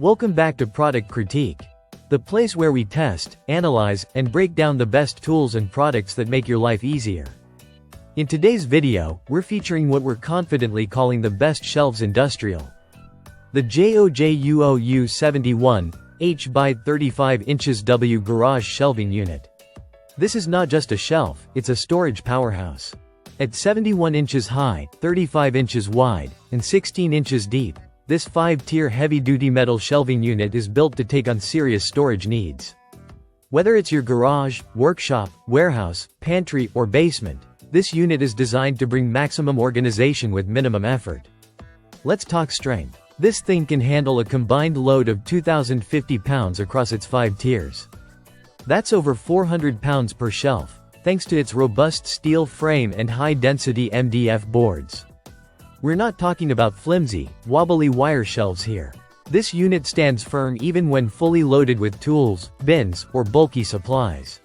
Welcome back to Product Critique, the place where we test, analyze, and break down the best tools and products that make your life easier. In today's video, we're featuring what we're confidently calling the best shelves industrial. The JOJUOU 71 H by 35 inches W garage shelving unit. This is not just a shelf, it's a storage powerhouse. At 71 inches high, 35 inches wide, and 16 inches deep, this 5-tier heavy-duty metal shelving unit is built to take on serious storage needs. Whether it's your garage, workshop, warehouse, pantry, or basement, this unit is designed to bring maximum organization with minimum effort. Let's talk strength. This thing can handle a combined load of 2,050 pounds across its 5 tiers. That's over 400 pounds per shelf, thanks to its robust steel frame and high-density MDF boards. We're not talking about flimsy, wobbly wire shelves here. This unit stands firm even when fully loaded with tools, bins, or bulky supplies.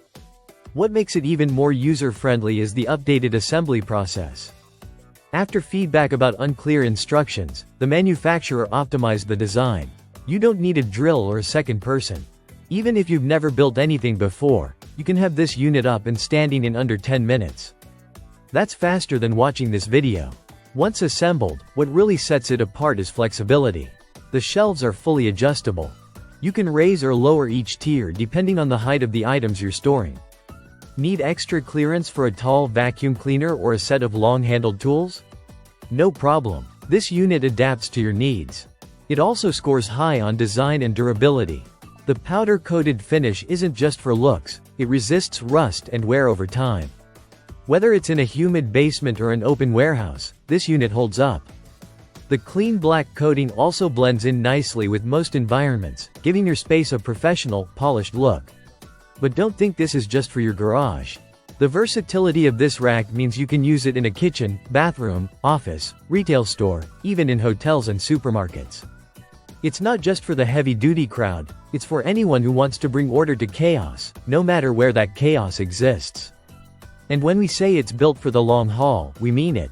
What makes it even more user-friendly is the updated assembly process. After feedback about unclear instructions, the manufacturer optimized the design. You don't need a drill or a second person. Even if you've never built anything before, you can have this unit up and standing in under 10 minutes. That's faster than watching this video. Once assembled, what really sets it apart is flexibility. The shelves are fully adjustable. You can raise or lower each tier depending on the height of the items you're storing. Need extra clearance for a tall vacuum cleaner or a set of long-handled tools? No problem. This unit adapts to your needs. It also scores high on design and durability. The powder-coated finish isn't just for looks, it resists rust and wear over time. Whether it's in a humid basement or an open warehouse, this unit holds up. The clean black coating also blends in nicely with most environments, giving your space a professional, polished look. But don't think this is just for your garage. The versatility of this rack means you can use it in a kitchen, bathroom, office, retail store, even in hotels and supermarkets. It's not just for the heavy-duty crowd, it's for anyone who wants to bring order to chaos, no matter where that chaos exists. And when we say it's built for the long haul, we mean it.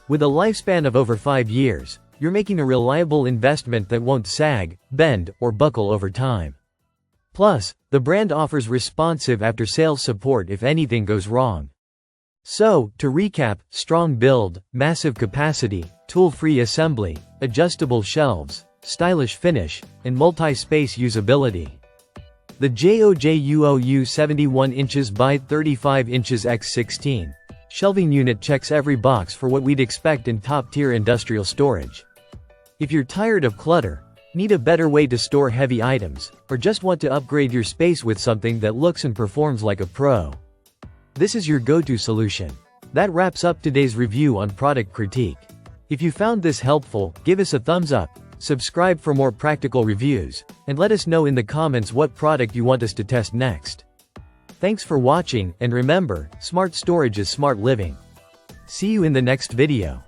With a lifespan of over 5 years, you're making a reliable investment that won't sag, bend, or buckle over time. Plus, the brand offers responsive after-sales support if anything goes wrong. So, to recap, strong build, massive capacity, tool-free assembly, adjustable shelves, stylish finish, and multi-space usability. The JOJUOU 71 inches by 35 inches x 16 shelving unit checks every box for what we'd expect in top-tier industrial storage. If you're tired of clutter, need a better way to store heavy items, or just want to upgrade your space with something that looks and performs like a pro, this is your go-to solution. That wraps up today's review on Product Critique. If you found this helpful, give us a thumbs up, subscribe for more practical reviews, and let us know in the comments what product you want us to test next. Thanks for watching, and remember, smart storage is smart living. See you in the next video.